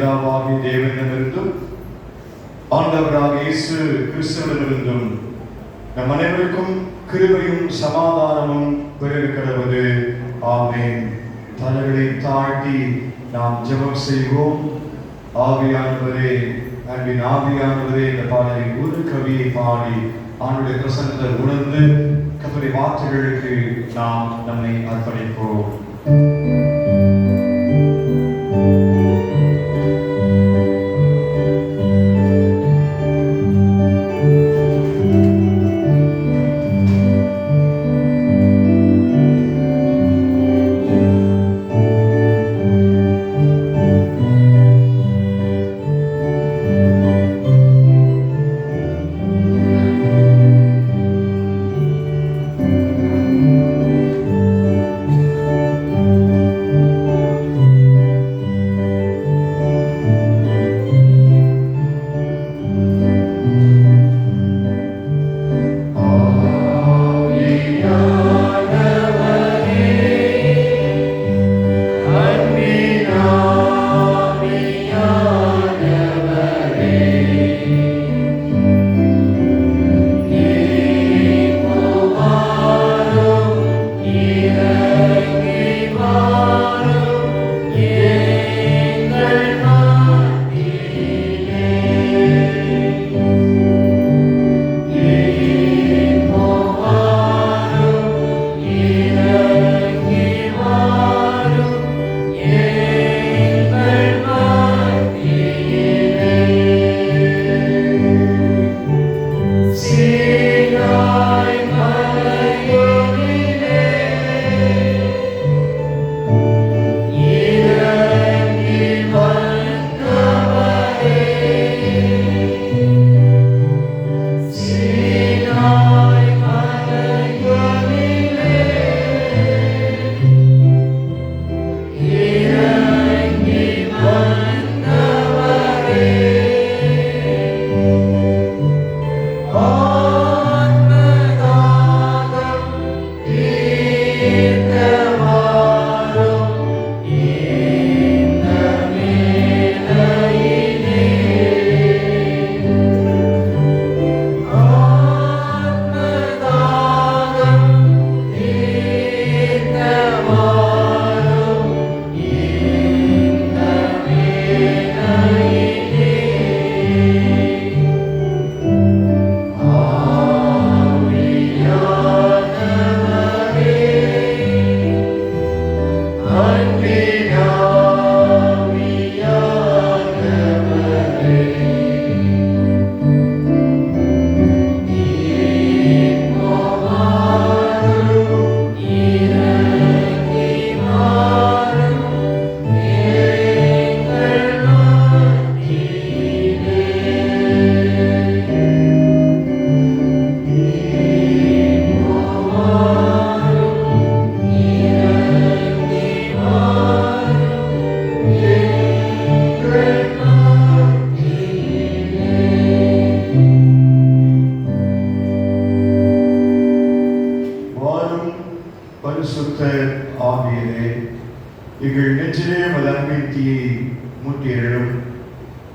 பிதாவாகிய தேவனிடமிருந்தும் ஆண்டவராகிய இயேசு கிறிஸ்துவிடமிருந்தும் நம் அனைவருக்கும் கிருபையும் சமாதானமும் பெருகிடவது. ஆமென். தலைகளை தாழ்த்தி நாம் ஜெபம் செய்வோம். ஆவியானவரே, அன்பின் ஆவியானவரே, இந்த பாடலை ஒரு கவியை பாடி ஆண்டுடைய பிரசன்னத்தை உணர்ந்து கர்த்தருடைய வார்த்தைகளுக்கு நாம் நம்மை அர்ப்பணிப்போம்.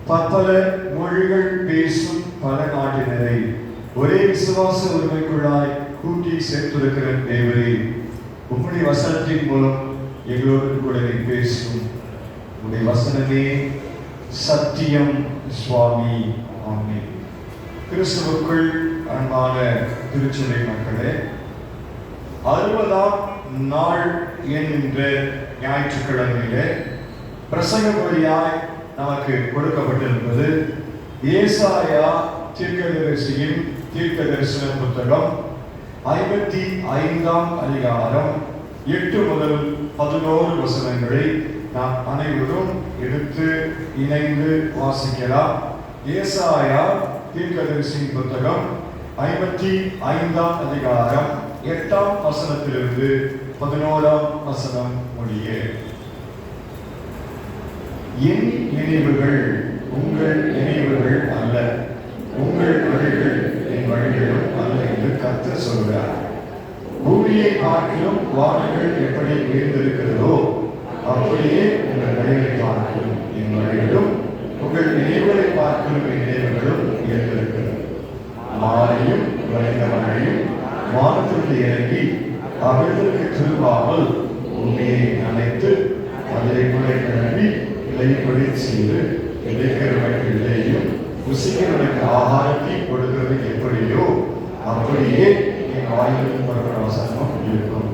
பற்பல மொழிகள் பேசும் பல நாட்டினரை ஒரே விசுவாச உரிமைக்குள்ளாய் கூட்டி சேர்த்திருக்கிற தேவரே, உம்முடைய வசனத்தின் மூலம் எங்களோடு கூட பேசும். உம்முடைய வசனமே சத்தியம் சுவாமி. ஆமென். கிறிஸ்துவுக்குள் அன்பான திருச்சபை மக்களே, 60ஆம் நாள் என்கின்ற ஞாயிற்றுக்கிழமையிலே பிரசங்க வழியாய் நமக்கு கொடுக்கப்பட்டிருப்பது ஏசாயா தீர்க்கதரிசியின் தீர்க்க தரிசன புத்தகம் 55ஆம் அதிகாரம் 8 முதல் 11 வசனங்களை நாம் அனைவரும் எடுத்து இணைந்து வாசிக்கலாம். ஏசாயா தீர்க்கதரிசியின் புத்தகம் 55ஆம் அதிகாரம் 8ஆம் வசனத்திலிருந்து 11ஆம் வசனம் முடிய. என் நினைவுகள் உங்கள் நினைவுகள் அல்ல, உங்கள் வழிகள் என் வழிகளும் அல்ல என்று கர்த்தர் சொல்கிறார். பூமியை பார்க்கிலும் வானங்கள் எப்படி உயர்ந்திருக்கிறதோ அப்படியே உங்கள் வழிகளை பார்க்கிலும் என் வழிகளும் அவர்களுக்கு திரும்பாமல் பூமியை நனைத்து அதை குலை கிளம்பி இலைப்படி செய்து இலைக்கிறவனுக்கு இலையும் புசிக்கிறவனுக்கு ஆகாரத்தை கொடுக்கிறது எப்படியோ அப்படியே என் வாயிலும் பரவ வசனம் இருக்கும்.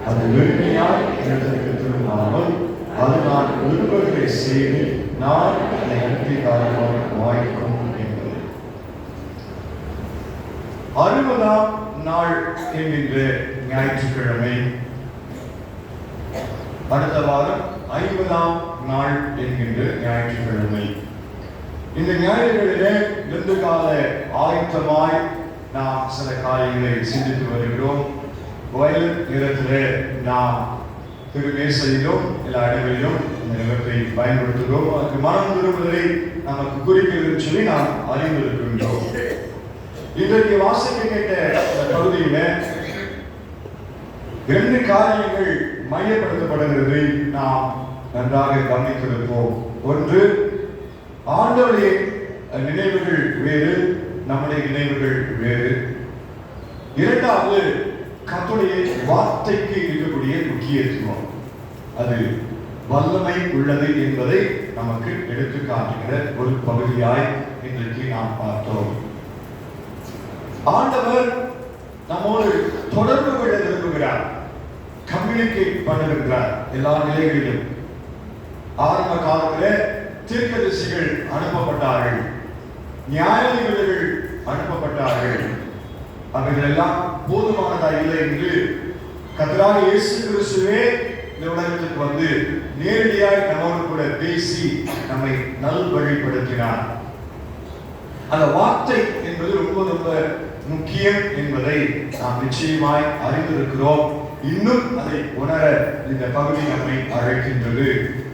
அது வெறுமையாய் இடத்திற்கு திரும்பாமல் அது நான் விரும்புவதை செய்து நான் அதை அனுப்பி காரணமாக வாய்க்கும் என்பது. 60ஆம் நாள் என்கின்ற ஞாயிற்றுக்கிழமை, அடுத்த வாரம் 50ஆம் நாள் என்கின்ற ஞாயிற்றுக்கிழமை. இந்த ஞாயிறுகளிலே இருந்து கால ஆயத்தமாய் நாம் சில காரியங்களை சிந்தித்து வருகிறோம். வயல் நிலத்திலே நாம் திருமேசையிலும் எல்லா இடங்களிலும் இந்த நிலத்தை பயன்படுத்துகிறோம். அதுக்கு மனம் திரும்புவதை நமக்கு குறிக்கிறது சொல்லி நாம் அறிந்திருக்கின்றோம். இன்றைக்கு வாசிக்க கேட்ட இந்த பகுதியில 2 காரியங்கள் மையப்படுத்தப்படுகிறது நாம் நன்றாக கவனித்திருப்போம். ஒன்று, ஆண்டவருடைய நினைவுகள் வேறு, நம்முடைய நினைவுகள் வேறு. இரண்டாவது, கர்த்தருடைய வார்த்தைக்கு இருக்கக்கூடிய முக்கியத்துவம், அது வல்லமை உள்ளது என்பதை நமக்கு எடுத்து காட்டுகிற ஒரு பகுதியாய் இன்றைக்கு நாம் பார்த்தோம். ஆண்டவர் நம்மோடு தொடர்பு கொள்ள விரும்புகிறார், கம்யூனிகேட் பண்ணுகிறார் எல்லா நிலைகளிலும். ஆரம்ப காலத்தில் தீர்க்கதரிசிகள் அனுப்பப்பட்டார்கள், நியாயாதிபதிகள் அனுப்பப்பட்டார்கள். அவர்கள் எல்லாம் போதுமானதா இல்லை என்று கர்த்தராகிய இயேசு கிறிஸ்துவே இந்த உலகத்துக்கு வந்து நேரடியாய் நம்மோடு கூட பேசி நம்மை நல்வழிப்படுத்தினார். அந்த வார்த்தை என்பது ரொம்ப ரொம்ப முக்கியம் என்பதை நாம் நிச்சயமாய் அறிந்திருக்கிறோம். இன்னும் அதை உணர இந்த பகுதி நம்மை அழைக்கின்றது.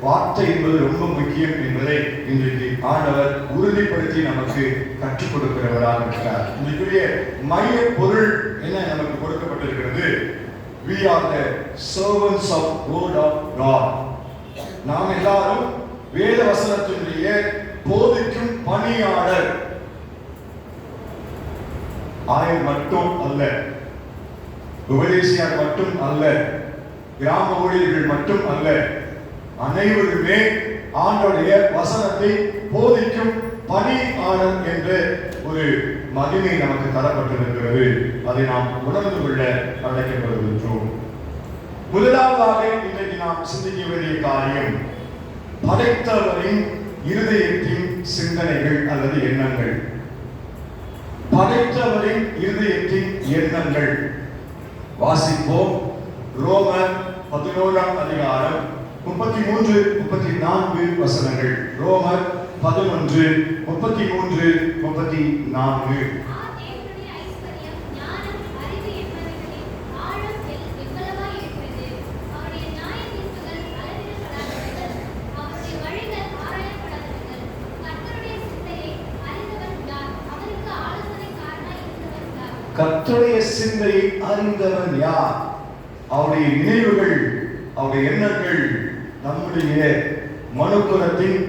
வார்த்தை என்பது ரொம்ப முக்கியம் என்பதை இன்றைக்கு ஆண்டவர் உறுதிப்படுத்தி நமக்கு கற்றுக் கொடுக்கிறவராக இருக்கிறார். இன்றைக்குரிய மைய பொருள் என்ன நமக்கு கொடுக்கப்பட்டிருக்கிறது? We are the servants of word of God. நாம் எல்லாரும் வேத வசனத்தினுடைய போதிக்கும் பணியாளர். ஆயர் மட்டும் அல்ல, உபதேசியார் மட்டும் அல்ல, கிராம ஊழியர்கள் மட்டும் அல்ல, அனைவருமே ஆண்டவருடைய வசனத்தை போதிக்கும் பணியாளர் என்ற ஒரு மகிமை நமக்கு தரப்பட்டிருக்கிறது. அதை நாம் உணர்ந்து கொள்ள அழைக்கப்படுகின்றோம். முதலாவதாக இன்றைக்கு நாம் சிந்திக்க வேண்டிய காரியம், படைத்தவரின் இருதயத்தின் சிந்தனைகள் அல்லது எண்ணங்கள். படைத்தவரின் இருதயத்தின் எண்ணங்கள். வாசிப்போம். ரோமர் 11ஆம் அதிகாரம் 33, 34 வசனங்கள். ரோமர் 11, 33, 34. கர்த்தருடைய சிந்தையை அறிந்தவன் யார்? அவருடைய நினைவுகள், அவருடைய எண்ணங்கள் நம்முடைய மனுக்குலத்தின்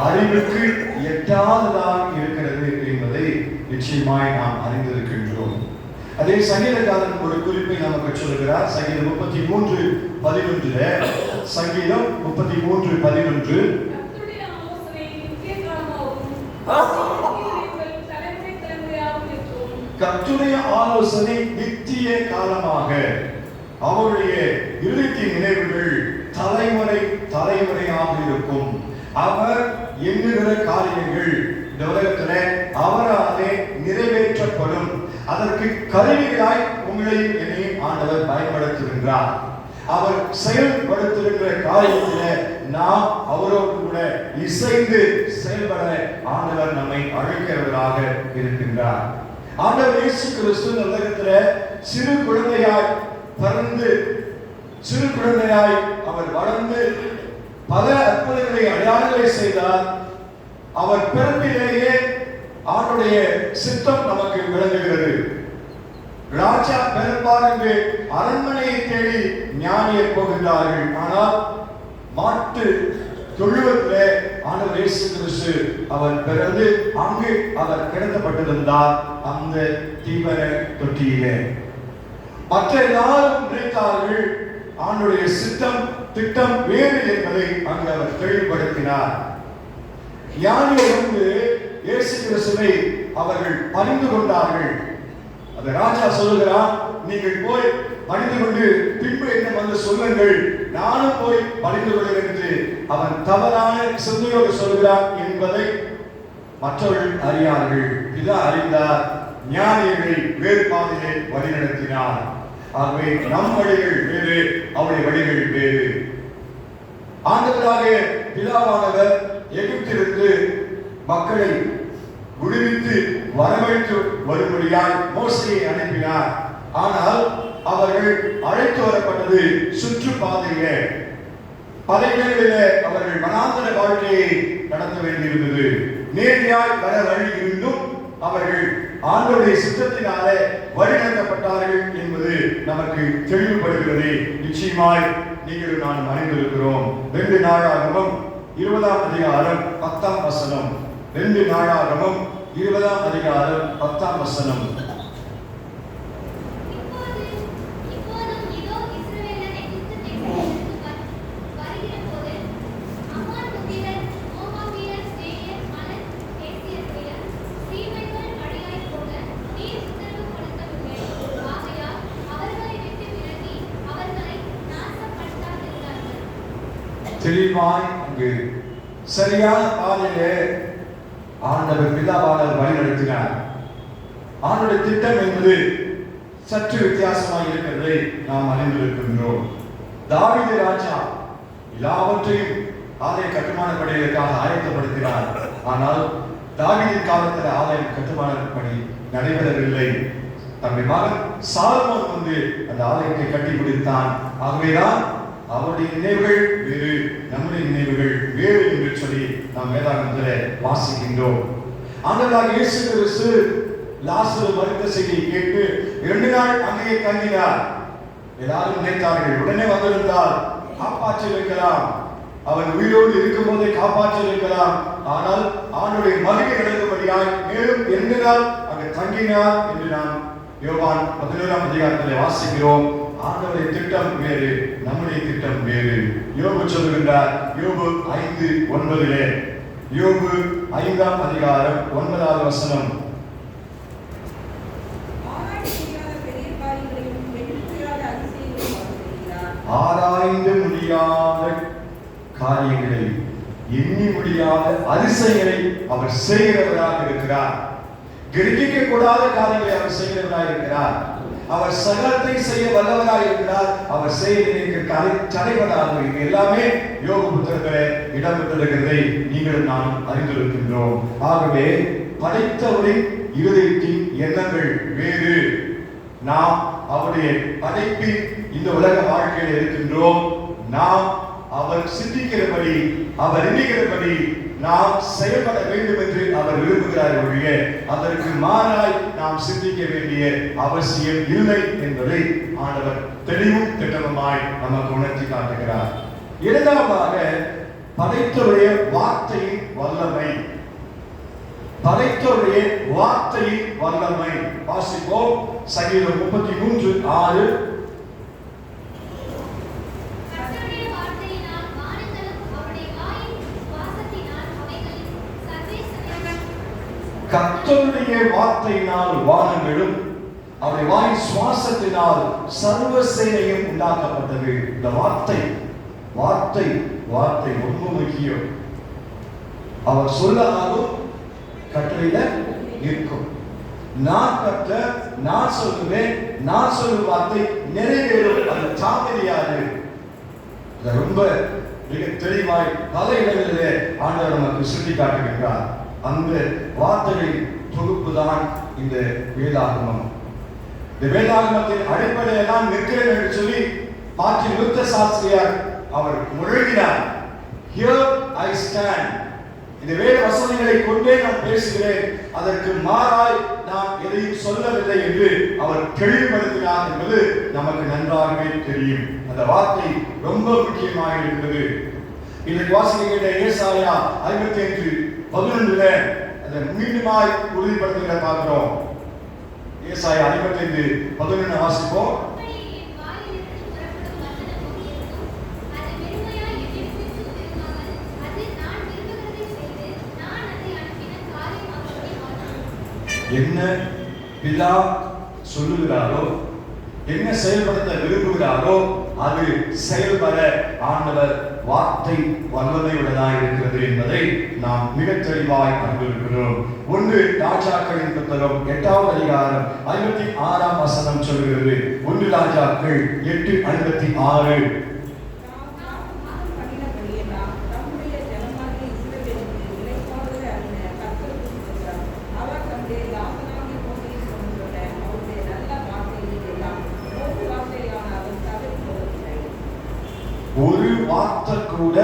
அறிவுக்கு எட்டாததாக இருக்கிறது என்பதை நிச்சயமாய் நாம் அறிந்திருக்கின்றோம். அதே சங்கீதக்காரன் ஒரு குறிப்பை நமக்கு சொல்லுகிறார். சங்கீதம் 33:11. சங்கீதம் 33:11. கர்த்தருடைய ஆலோசனை நித்திய காலமாக, அவருடைய இருதயத்தின் நினைவுகள் தலைமுறை தலைமுறையாக இருக்கும். அவர் எண்ணுகிற காரியங்கள் இந்த உலகத்தில் அவராலே நிறைவேற்றப்படும். அதற்கு கருவிகளாய் உங்களையும் என்னையும் ஆண்டவர் பயன்படுத்துகின்றார். அவர் செயல்படுத்துகின்ற காரியத்தில் நாம் அவரோடு கூட இசைந்து செயல்பட ஆண்டவர் நம்மை அழைக்கிறவராக இருக்கின்றார். ஆண்டவர் இயேசு கிறிஸ்து இந்த உலகத்தில் சிறு குழந்தையாய் பிறந்து, சிறு குழந்தையாய் அவர் வளர்ந்து பல அற்புதங்களை அடையாளங்களை செய்தார். அவர் பிறப்பிலேயே அவருடைய சித்தம் நமக்கு விளங்குகிறது. ராஜா பிறப்பார் என்று அரண்மனையை தேடி ஞானியர் போகின்றார்கள். ஆனால் மாட்டு தொழுவத்திலே ஆண்டவர் இயேசு கிறிஸ்து அவர் பிறந்து அங்கு அவர் கிடத்தப்பட்டிருந்தார், அந்த தீவன தொட்டியிலே. மற்ற எல்லாரும் நினைத்தார்கள் ஆண்டுடைய சித்தம் திட்டம் வேறு என்பதை அங்கு அவர் தெளிவுபடுத்தினார். ஞானிகள் வந்து இயேசு கிறிஸ்துவை அவர்கள் பணிந்து கொண்டார்கள். அந்த ராஜா சொல்லுகிறார், நீங்கள் போய் பணிந்து கொண்டு பின்பு என்ன வந்து சொல்லுங்கள், நானும் போய் பணிந்து கொள்கிறேன் என்று அவன் தவறான சிந்தையோடு சொல்கிறான் என்பதை மற்றவர்கள் அறியார்கள். பிதா அறிந்தார், ஞானிகளை வேறு பாதையை வழிநடத்தினார். ஆகவே நம் வழிகள் வேறு, அவருடைய வழிகள் வேறு. ஆண்டவராக பிதாவானவர் எகிப்திலிருந்து மக்களை விடுவித்து வரவழைத்து வரும்படியாய் மோசேயை அனுப்பினார். ஆனால் அவர்கள் அழைத்து வரப்பட்டது சுற்றுப்பாதையிலே, பல இடங்களிலே அவர்கள் வனாந்தர வாழ்க்கையை நடத்த வேண்டியிருந்தது. நேர்மையாய் வர வழி இருந்தும் அவர்கள் ஆண்டவருடைய சித்தத்தினாலே வழிநடத்தப்பட்டார்கள் என்பது நமக்கு தெளிவுபடுகிறது. நிச்சயமாய் நீங்கள் நான் அறிந்திருக்கிறோம். 2 நாளாகமம் 20ஆம் அதிகாரம் 10ஆம் வசனம். 2 நாளாகமம் 20ஆம் அதிகாரம் 10ஆம் வசனம். தெளிவாய் அங்கு சரியான பாதையிலே ஆண்டவர் பிதாவானவர் வழிநடத்தினார். ஆண்டவருடைய திட்டம் என்பது சற்று வித்தியாசமாக இருக்கிறதை நாம் அறிந்திருக்கின்றோம். தாவீது ராஜா எல்லாவற்றையும் ஆலய கட்டுமான பணிகளுக்காக ஆயத்தப்படுத்தினார். ஆனால் தாவீதின் காலத்தில் ஆலய கட்டுமான பணி நடைபெறவில்லை. தன்னுடைய மகன் சாலமோன் வந்து அந்த ஆலயத்தை கட்டி முடித்தான். ஆகவேதான் அவருடைய நினைவுகள் வேறு, நம்முடைய நினைவுகள் வேறு என்று சொல்லி நாம் வேதாகமத்தில் வாசிக்கின்றோம். ஆண்டவராகிய இயேசு கிறிஸ்து லாசரு மரித்த செய்தியை கேட்டு 2 நாள் அங்கேயே தங்கினார். எல்லாரும் நினைத்தார்கள் உடனே வந்திருந்தால் காப்பாற்றியிருக்கலாம், அவன் உயிரோடு இருக்கும் போதே காப்பாற்றியிருக்கலாம். ஆனால் ஆண்டவருடைய மகிமை நடக்கும்படியாய் மேலும் 2 நாள் அங்கு தங்கினார் என்று நாம் யோவான் 11ஆம் அதிகாரத்தில் வாசிக்கிறோம். ஆண்டவருடைய திட்டம் வேறு, நம்முடைய திட்டம் வேறு. யோபு சொல்லுகின்றார், யோபு 5:9, யோபு 5ஆம் அதிகாரம் 9ஆவது வசனம். ஆராய்ந்து முடியாத காரியங்களை, எண்ணி முடியாத அதிசயங்களை அவர் செய்கிறவராக இருக்கிறார். கிரகிக்க கூடாத காரியங்களை அவர் செய்கிறவராக இருக்கிறார். அவர் சகலத்தை செய்ய வல்லவராக இருக்கிறார். அவர் செய்ய தலைவராக எல்லாமே யோபு புத்தகத்திலே இடம்பெற்றிருக்கிறதை நீங்கள் நான் அறிந்திருக்கின்றோம். ஆகவே படைத்தவரின் இருதயத்தின் எண்ணங்கள் வேறு. நாம் அவருடைய படைப்பின் இந்த உலக வாழ்க்கையில் இருக்கின்றோம். நாம் அவர் சிந்திக்கிறபடி, அவர் எண்ணுகிறபடி நாம் செயல்பட வேண்டும் என்று அவர் விரும்புகிறார் ஒழிய அதற்கு மாறாய் நாம் சிந்திக்க வேண்டிய அவசியம் இல்லை என்பதை ஆண்டவர் தெளிவும் திட்டமாய் நமக்கு உணர்த்தி காட்டுகிறார். இரண்டாவதாக படைத்தவருடைய வார்த்தையின் வல்லமை. படைத்தவருடைய வார்த்தையின் வல்லமை வாசிப்போம். சங்கீதம் 33:6. கர்த்தருடைய வார்த்தையினால் வானங்களும் அவருடைய வாயின் சுவாசத்தினால் சர்வ சேனையும் உண்டாக்கப்பட்டது. இந்த வார்த்தை வார்த்தை வார்த்தை ரொம்ப முக்கியம். அவர் சொல்லலாகும், கட்டளையில இருக்கும். நான் கற்ற, நான் சொல்லுவேன், நான் சொல்லும் வார்த்தை நிறைவேறும். அது தாமதியாது. ரொம்ப மிக தெளிவாய் பல இடங்களிலே ஆண்டவர் நமக்கு சுட்டி காட்டுகின்றார். அந்த வார்த்தைகளின் தொகுப்பு தான் இந்த வேதாகமம். இந்த வேதாகமத்தின் அடிப்படையெல்லாம் நிற்கிறேன் என்று சொல்லி மார்ட்டின் லூத்தர் சாஸ்திரியார் அவர் முழங்கினார். Here I stand. இந்த வேத வசனங்களை கொண்டே நான் பேசுகிறேன், அதற்கு மாறாய் நான் எதையும் சொல்லவில்லை என்று அவர் தெளிவுபடுத்தினார் என்பது நமக்கு நன்றாகவே தெரியும். அந்த வார்த்தை ரொம்ப முக்கியமாக இருக்கிறது. இன்றைக்கு வாசிக்கின்ற ஏசாயா 55:11 அதை மீண்டுமாய் உறுதிப்படுத்துகிற பார்க்கிறோம். ஏசாயா 55:11 வாசிப்போம். என்ன பிதா சொல்லுகிறாரோ, என்ன செயல்படுத்த விரும்புகிறாரோ அது செயல்பட ஆண்டவர் வார்த்தை வல்லமையுள்ளதாக இருக்கிறது என்பதை நாம் மிக தெளிவாய் அறிந்திருக்கிறோம். 1 ராஜாக்களின் புத்தகம் 8வது அதிகாரம் 56ஆம் வசனம் சொல்கிறது. 1 ராஜாக்கள் 8:56. ஒரு வார்த்தை கூட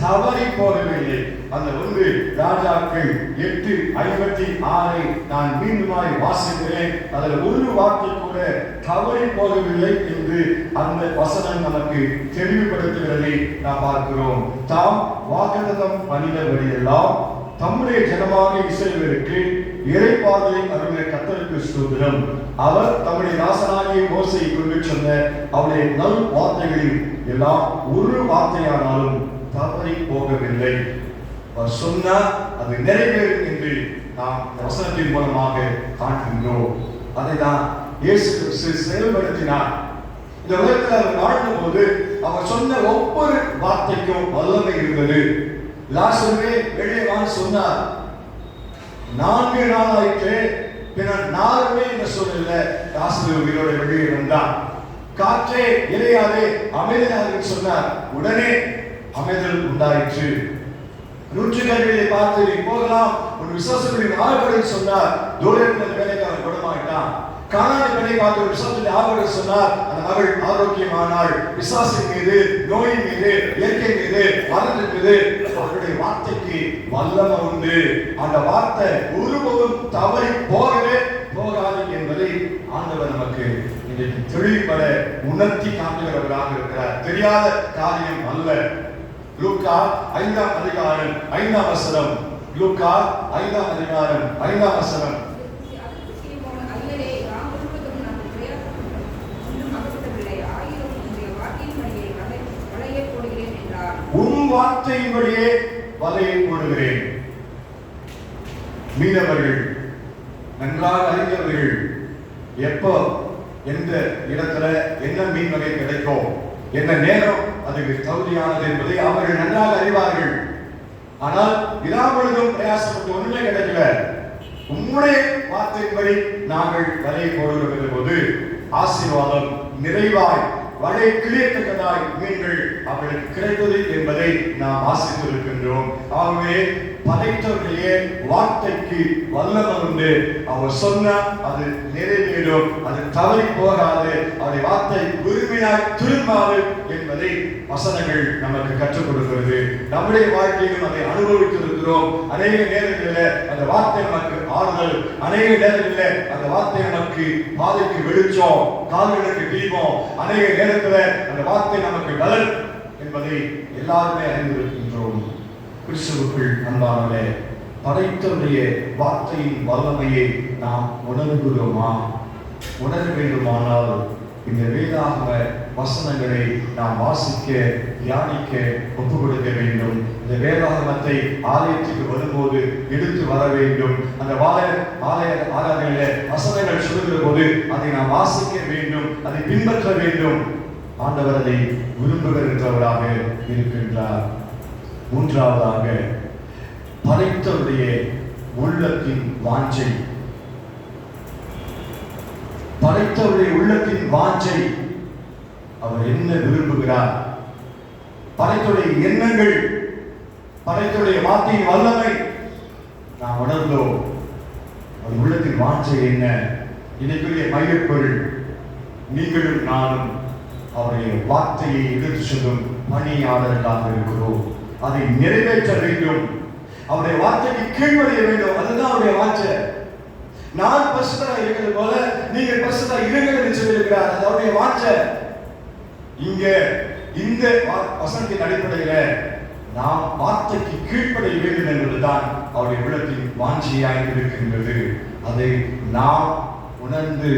தவறி போகவில்லை. அந்த 1 ராஜாக்கள் 8:56 நான் மீண்டுமாய் வாசிக்கிறேன். அதில் ஒரு வார்த்தை கூட தவறி போகவில்லை என்று அந்த வசனம் நமக்கு தெளிவுபடுத்துகிறதை நாம் பார்க்கிறோம். தாம் வாக்குத்தத்தம் பண்ணினபடியெல்லாம் தம்முடைய ஜனமாக இஸ்ரவேலுக்கு இறைப்பாதலை அருளின கர்த்தருக்கு ஸ்தோத்திரம். அவர் தம்முடைய தாசனாகிய மோசேயை கொண்டு சொன்ன அவருடைய நல் வார்த்தைகளில் எல்லாம் ஒரு வார்த்தையானாலும் தவறி போகவில்லை. அவர் சொன்னார், அது நிறைவேறும் என்று நாம் வசனத்தின் மூலமாக காண்கின்றோம். அதை தான் இயேசு கிறிஸ்து செயல்படுத்தினார். இந்த உலகத்தில் அவர் வாழ்ந்த போது அவர் சொன்ன ஒவ்வொரு வார்த்தைக்கும் வல்லமை இருந்தது. லாசருவே வெளியே வா சொன்னார். 4 நாள் ஆயிற்று, பின்னர் நாருமே என்று சொல்லல. லாசரு உயிரோடு வெளியே வந்தார். காற்றே இறையாதே அமைதலாக சொன்னார். உடனே அமைதல் உண்டாயிற்று. நூற்றுக்கல்வியை பார்த்து நீ போகலாம், உன் விசுவாசத்தின் ஆழ்வடை சொன்னார். தூரத்தில் வேலைக்காரன் குணமாயிட்டான். காணாத பெண்ணை பார்த்து ஒரு விசுவாசத்தின் ஆழ்வடை சொன்னார். அந்த மகள் ஆரோக்கியமானாள். விசுவாசின் மீது, நோயின் மீது, இயற்கை மீது, மரணத்தின் மீது அவருடைய வார்த்தைக்கு வல்லமை உண்டு. அந்த வார்த்தை ஒருபோதும் தவறி போகவே போகாது என்பதை ஆண்டவர் நமக்கு இன்றைக்கு தெளிவுபட உணர்த்தி காட்டுகிறவராக இருக்கிறார். தெரியாத காரியம் அல்ல. லூக்கா 5ஆம் அதிகாரம் 5ஆம் வசனம். லூக்கா 5ஆம் அதிகாரம் 5ஆம் வசனம். உன் வார்த்தையின்படியே வலையை போடுகிறேன். மீனவர்கள் நன்றாக அறிந்தவர்கள் எப்போ எந்த இடத்துல என்ன மீன் வகை கிடைக்கும், என்ன நேரம் அதுக்கு தகுதியானது என்பதை அவர்கள் நன்றாக அறிவார்கள். ஆனால் விடாமுழுதும் பிரயாசப்பட்டு ஒன்றுமே கிடைக்கல. உம்முடைய வார்த்தையின்படி நாங்கள் வலையை போடுகிற போது ஆசீர்வாதம் நிறைவாய் வலை கிளியத்தக்கதாய் மீன்கள் அவர்களுக்கு கிடைத்தது என்பதை நாம் வாசித்திருக்கின்றோம். ஆகவே படைத்தவர்களே வார்த்தைக்கு வல்லமை உண்டு. அவர் சொன்னால் அது நிறைவேறும், அது தவறி போகாது, அவருடைய வார்த்தை உரிமையாய் திரும்பாது என்பதை வசனங்கள் நமக்கு கற்றுக் கொடுக்கிறது. நம்முடைய வாழ்க்கையிலும் அதை அனுபவித்திருக்கிறோம். அநேக நேரங்களில் அந்த வார்த்தை நமக்கு ஆறுதல், அநேக நேரங்களில் அந்த வார்த்தை நமக்கு பாதைக்கு வெளிச்சம், கால்களுக்கு தீபம், அநேக நேரத்தில் அந்த வார்த்தை நமக்கு பலன் என்பதை எல்லாருமே அறிந்திருக்கின்றோம். கிறிஸ்துவுக்குள் அன்பானவர்களே, படைத்தவருடைய வார்த்தையின் வல்லமையை நாம் உணர்கிறோமா? உணர வேண்டுமானால் இந்த வேதாகம வசனங்களை நாம் வாசிக்க, தியானிக்க, ஒப்புக் கொடுக்க வேண்டும். இந்த வேதாகமத்தை ஆலயத்துக்கு வரும்போது எடுத்து வர வேண்டும். அந்த ஆலய ஆராதனையில வசனங்கள் சொல்லுகிற போது அதை நாம் வாசிக்க வேண்டும், அதை பின்பற்ற வேண்டும். ஆண்டவர் அதை விரும்புகிறவராக இருக்கின்றார். மூன்றாவதாக, படைத்தவருடைய உள்ளத்தின் வாஞ்சை. படைத்தவருடைய உள்ளத்தின் வாஞ்சை. அவர் என்ன விரும்புகிறார்? படைத்தவருடைய எண்ணங்கள், படைத்தவருடைய வார்த்தையின் வல்லமை நாம் உணர்ந்தோம். அவர் உள்ளத்தின் வாஞ்சை என்ன? இதற்குரிய மையப்பொருள் நீங்களும் நானும் அவருடைய வார்த்தையை எடுத்து சொல்லும் பணியாளர்களாக இருக்கிறோம். அதை நிறைவேற்ற வேண்டும். அவருடைய வார்த்தைக்கு கீழ்ப்படிய வேண்டும். அதுதான் அவருடைய வாஞ்சை. நான் பரிசுத்தரா இருக்கிறது போல நீங்கள் பரிசுத்தரா இருங்கள் என்று சொல்லியிருக்கிறார். அது அவருடைய வாஞ்சை. இங்க இந்த வசனத்தின் அடிப்படையில நாம் வார்த்தைக்கு கீழ்ப்படிய வேண்டும் என்பதுதான் அவருடைய உள்ளத்தின் வாஞ்சையாக இருக்கின்றது. அதை நாம் உணர்ந்து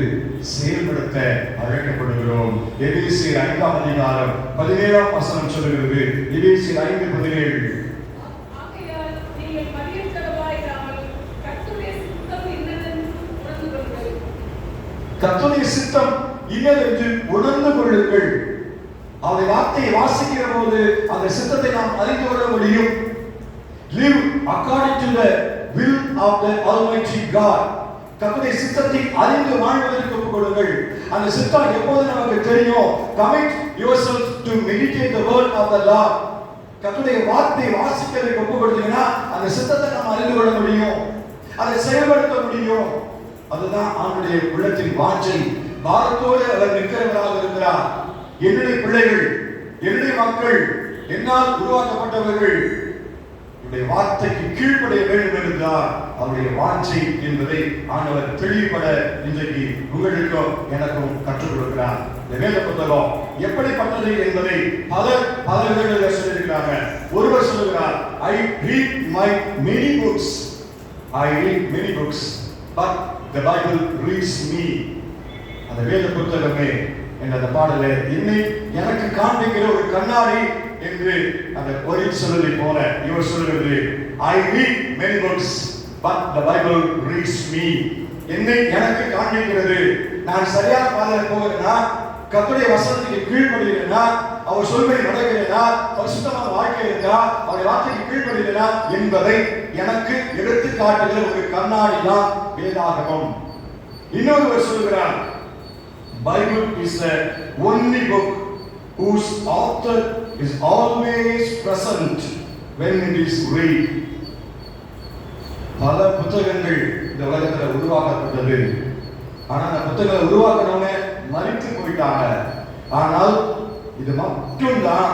செயல்படுத்த அழைக்கப்படுகிறோம். எபேசியர் 5ஆம் அதிகாரம் 17ஆம் வசனம் சொல்கிறது. எபேசியர் 5:17. கர்த்தருடைய சித்தம் இன்னதென்று உணர்ந்து கொள்ளுங்கள். அவருடைய வார்த்தையை வாசிக்கிற போது அந்த சித்தத்தை நாம் அறிந்து கொள்ள முடியும். Live according to the will of the Almighty God. கர்த்தருடைய சித்தத்தை அறிந்து வாழ்வதற்கு ஒப்புக்கொள்ளுங்கள். அந்த சித்தம் எப்போது நமக்கு தெரியும்? Commit yourself to meditate the word of the Lord. கர்த்தருடைய வார்த்தையை வாசிக்கிறதுக்கு ஒப்புக்கொடுத்தீங்கன்னா அந்த சித்தத்தை நாம் அறிந்து கொள்ள முடியும், அதை செயல்படுத்த முடியும். அதுதான் அவனுடைய உள்ளத்தின் வாஞ்சை. பாரத்தோடு அவர் நிற்கிறவராக இருக்கிறார். என்னுடைய பிள்ளைகள், என்னுடைய மக்கள், என்னால் உருவாக்கப்பட்டவர்கள் என்னுடைய வார்த்தைக்கு கீழ்ப்படைய வேண்டும் என்றார் அவருடைய வாஞ்சை என்பதை ஆண்டவர் தெளிவுபட இன்றைக்கு உங்களுக்கும் எனக்கும் கற்றுக் கொடுக்கிறார். இந்த வேத புத்தகம் எப்படிப்பட்டது என்பதை பல விதங்களில் சொல்லியிருக்கிறாங்க. ஒருவர் சொல்லுகிறார், I read many books, but the Bible reads me. அந்த வேத புத்தகமே என்ற அந்த பாடலை என்னை எனக்கு காண்பிக்கிற ஒரு கண்ணாடி என்று அந்த கோயில் சொல்வதை போல இவர் சொல்லுகிறது, I read many books but the Bible reads me. என்னை எனக்கு காண்பிக்கிறது. நான் சரியான பாதையில் போகிறேனா, கர்த்தருடைய வசனத்துக்கு கீழ்ப்படிகிறேனா, அவர் சொல்வதை நடக்கிறேனா, பரிசுத்தமான வாழ்க்கை இருந்தா, அவருடைய வார்த்தைக்கு கீழ்ப்படிகிறேனா என்பதை எனக்கு எடுத்து காட்டுகிற ஒரு கண்ணாடி தான் வேதாகமம். இன்னொருவர் சொல்கிறார், Bible is the only book whose author is always present when it is read. பல புத்தகங்கள் இந்த உலகத்தில் உருவாக்கப்பட்டது. ஆனா அந்த புத்தகங்களை உருவாக்கினவங்க மரித்து போயிட்டாங்க. ஆனால் இது மட்டும்தான்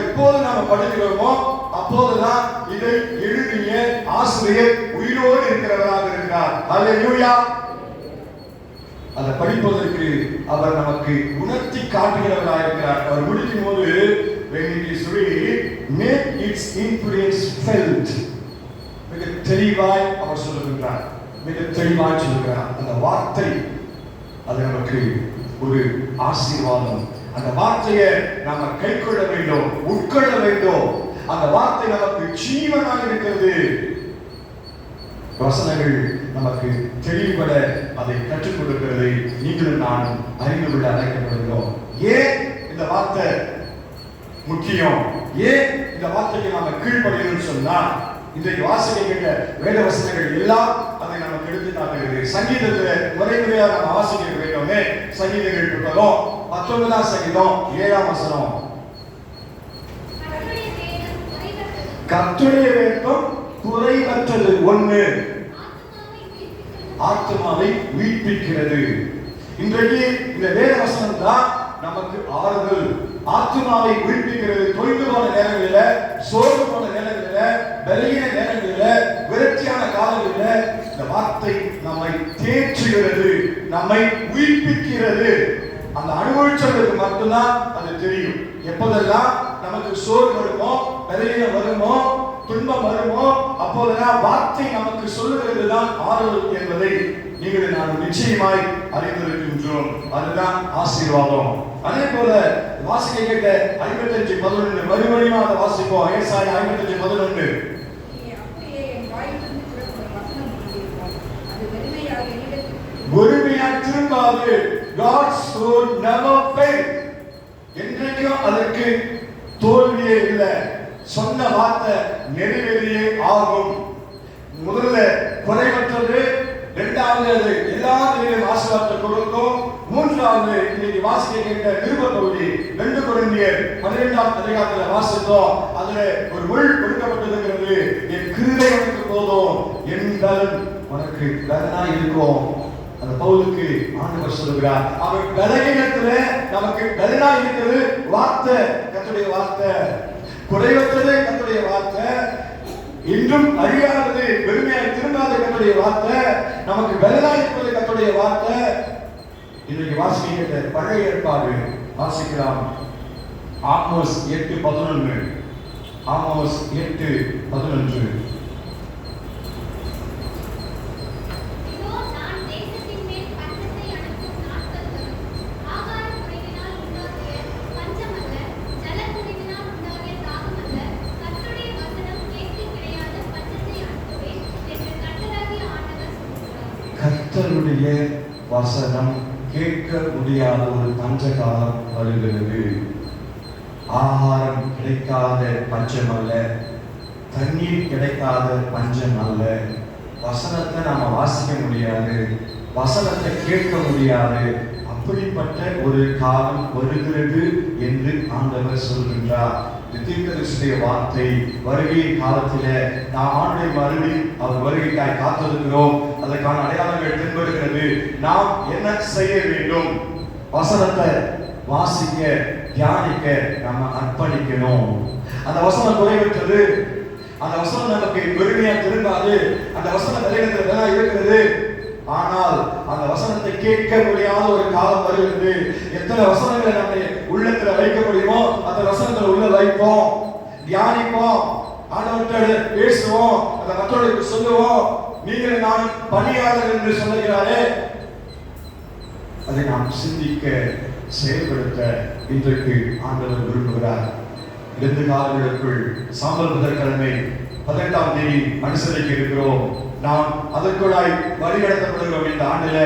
எப்போது நாம படிக்கிறோமோ அப்போதுதான் இதை எழுதிய ஆசிரியர் உயிரோடு இருக்கிறவராக இருக்கிறார். அல்லேலூயா. அதை படிப்பதற்கு அவர் நமக்கு உணர்த்தி காட்டுகிறவராக இருக்கிறார். அவர் முடிக்கும் போது when it is read, make its influence felt. மிக தெளிவாய் அவர் சொல்லுகிறார், மிக தெளிவாய் சொல்லுகிறார். அந்த வார்த்தை அது நமக்கு ஒரு ஆசீர்வாதம். அந்த வார்த்தையை நாம கைக்கொள்ள வேண்டும், உட்கொள்ள வேண்டும். அந்த வார்த்தை நமக்கு ஜீவனாக இருக்கிறது. வசனங்கள் நமக்கு தெளிவுபட அதை கற்றுக் கொடுக்கிறது. நீங்களும் நானும் அறிந்து கொள்ள அழைக்கப்படுகிறோம். ஏன் இந்த வார்த்தை முக்கியம்? ஏன் இந்த வார்த்தைக்கு நாம கீழ்ப்படியணும்னு சொன்னா, இன்றைக்கு வாசிக்கின்ற வேத வசனங்கள் எல்லாம் அதை நமக்கு எடுத்து காட்டுகிறது. சங்கீதத்துல முறையாக நம்ம வாசிக்க வேண்டுமே. சங்கீதங்கள் புத்தகம் 19ஆம் சங்கீதம் 7ஆம் வசனம், கர்த்தருடைய வேதம் குறைவற்றது ஒன்று, ஆத்துமாவை உயிர்ப்பிக்கிறது. இன்றைக்கு இந்த வேத வசனம் தான் நமக்கு ஆறுதல். ஆத்துமாவை உயிர்ப்பிக்கிறது. தொய்ந்து போன நேரங்களில், சோர்ந்து போன நேரங்களில், பலவீன நேரங்களில், விரக்தியான காலங்களில் இந்த வார்த்தை நம்மை தேற்றுகிறது, நம்மை உயிர்ப்பிக்கிறது. அந்த அனுபவிச்சவர்களுக்கு மட்டும்தான் அது தெரியும். எப்போதெல்லாம் நமக்கு சோர்வு வருமோ, பலவீனம் வருமோ, துன்பம் வருமோ, அப்போதெல்லாம் வார்த்தை நமக்கு சொல்லுகிறது தான் ஆறுதல் என்பதை நீங்கள் நான் நிச்சயமாய் அறிந்திருக்கின்றோம். அதுதான் ஆசீர்வாதம். அதே போல வாசிக்க கேட்ட 55:11 மறுபடியும் அதை வாசிப்போம். ஏசாயா 55:11. ஒருமையாய் திரும்பாது. God's word never fails. என்றைக்கும் அதற்கு தோல்வியே இல்லை. சொன்ன வார்த்தை நிறைவேறியே ஆகும். முதல்ல குறைவற்றது, இரண்டாவது அது எல்லா நிலையிலும் ஆசீர்வாதத்தை கொடுக்கும், மூன்றாவது இன்னைக்கு வாசிக்க கேட்ட நிருப பகுதி 2 கொரிந்தியர் 12ஆம் அதிகாரத்தில் வாசித்தோம். அதுல ஒரு முள் கொடுக்கப்பட்டிருக்கிறது, என் கிருபை உனக்கு போதும், என் பலன் உனக்கு பலனா இருக்கும். அந்த பவுலுக்கு ஆண்டவர் சொல்லுகிறார், அவர் பலகீனத்துல நமக்கு பலனா இருக்கிறது வார்த்தை, கர்த்தருடைய வார்த்தை. குறைவற்றது கர்த்தருடைய வார்த்தை, இன்றும் அழியாதது வெறுமையாய் திரும்பாத கர்த்தருடைய வார்த்தை, நமக்கு பலனா இருப்பது கர்த்தருடைய வார்த்தை. இன்னைக்கு வாசிக்கிற பழைய ஏற்பாடு வாசிக்கலாம். ஆமோஸ் 8:11. ஆமோஸ் 8:11. கர்த்தருடைய வசனம் கேட்க முடியாத ஒரு பஞ்ச காலம் வருகிறது. ஆகாரம் கிடைக்காத பஞ்சம் அல்ல, தண்ணீர் கிடைக்காத பஞ்சம் அல்ல. வசனத்தை நாம வாசிக்க முடியாது, வசனத்தை கேட்க முடியாது. அப்படிப்பட்ட ஒரு காலம் வருகிறது என்று ஆண்டவர் சொல்கின்றார். தீர்க்கதரிசியுடைய வார்த்தை வருகை காலத்தில நாம் ஆண்டை மறுபடி அவர் வருகைக்காய் காத்திருக்கிறோம். அதற்கான அடையாளங்கள் தென்படுகிறது. நாம் என்ன செய்ய வேண்டும்? வசனத்தை வாசிக்க, தியானிக்க நம்ம அர்ப்பணிக்கணும். அந்த வசனம் குறைவற்றது, அந்த வசனம் நமக்கு பெருமையா திரும்பாது, அந்த வசனம் தலைவர்களா இருக்கிறது. ஆனால் அந்த வசனத்தை கேட்க முடியாத ஒரு காலம் வருகிறது. எத்தனை வசனங்களை நம்ம உள்ளத்துல வைக்க முடியுமோ அந்த வசனங்களை உள்ள வைப்போம், தியானிப்போம், ஆண்டவர்கிட்ட பேசுவோம், அந்த மற்றவர்களுக்கு சொல்லுவோம். நீங்கள் நான் பணியாளர் என்று சொல்லுகிறாரே, அதை நாம் சிந்திக்க, செயல்படுத்த இன்றைக்கு ஆண்டவர் விரும்புகிறார். 2 காலங்களுக்குள் சாம்பல் புதன்கிழமை 18ஆம் தேதி அனுசரிக்க இருக்கிறோம். நாம் அதற்குள்ளாய் வழிநடத்தப்படுகிறோம். இந்த ஆண்டுல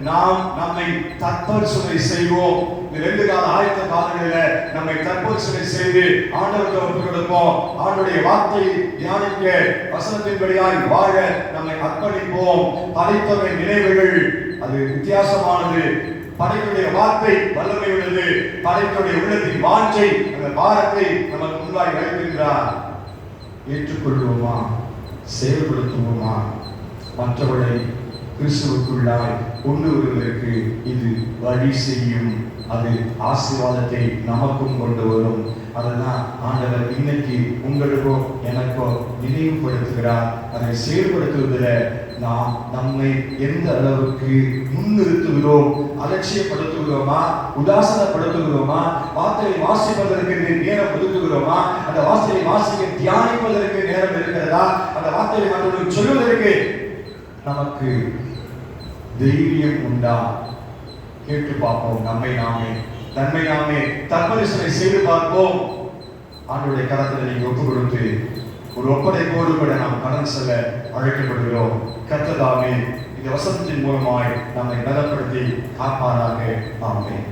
நாம் நம்மை தற்பரிசோதனை செய்வோம். இந்த 2 கால ஆயத்த காலங்களில் நம்மை தற்பரிசோதனை செய்து ஆண்டவருக்கு ஒப்புக் கொடுப்போம். ஆண்டவருடைய வார்த்தையை தியானிக்க, வசனத்தின்படியாய் வாழ நம்மை அர்ப்பணிப்போம். படைத்தவை நினைவுகள் அது வித்தியாசமானது. படைப்புடைய வார்த்தை வல்லமை உள்ளது. படைப்புடைய உள்ளத்தின் வாஞ்சை அந்த பாரத்தை நமக்கு முன்பாய் வைக்கின்றார். ஏற்றுக்கொள்வோமா? செயல்படுத்துவோமா? மற்றவர்களை கிறிஸ்துவுக்குள்ளாய் கொண்டு வருவதற்கு இது வழி செய்யும். அது ஆசீர்வாதத்தை நமக்கும் கொண்டு வரும். அதெல்லாம் ஆண்டவர் இன்னைக்கு உங்களுக்கோ எனக்கோ நினைவுபடுத்துகிறார். அதை செயல்படுத்துவதில் நாம் நம்மை எந்த அளவுக்கு முன்னிறுத்துகிறோம்? அலட்சியப்படுத்துகிறோமா? உதாசனப்படுத்துகிறோமா? வார்த்தையை வாசிப்பதற்கு நேரம் ஒதுக்குகிறோமா? அந்த வார்த்தையை வாசிக்க தியானிப்பதற்கு நேரம் இருக்கிறதா? அந்த வார்த்தையை மற்றவர்களுக்கு சொல்வதற்கு நமக்கு தைரியம் உண்டா? கேட்டு பார்ப்போம். நம்மை நாமே தற்பரிசோதனை செய்து பார்ப்போம். ஆண்டவருடைய கரத்தில் நீங்க ஒப்புக் கொடுத்து ஒரு ஒப்படைப்போடு கூட நாம் கடன் செல்ல அழைக்கப்படுகிறோம். கர்த்தர் தாமே இந்த வசனத்தின் மூலமாய் நம்மை பலப்படுத்தி காப்பாராக. ஆமென்.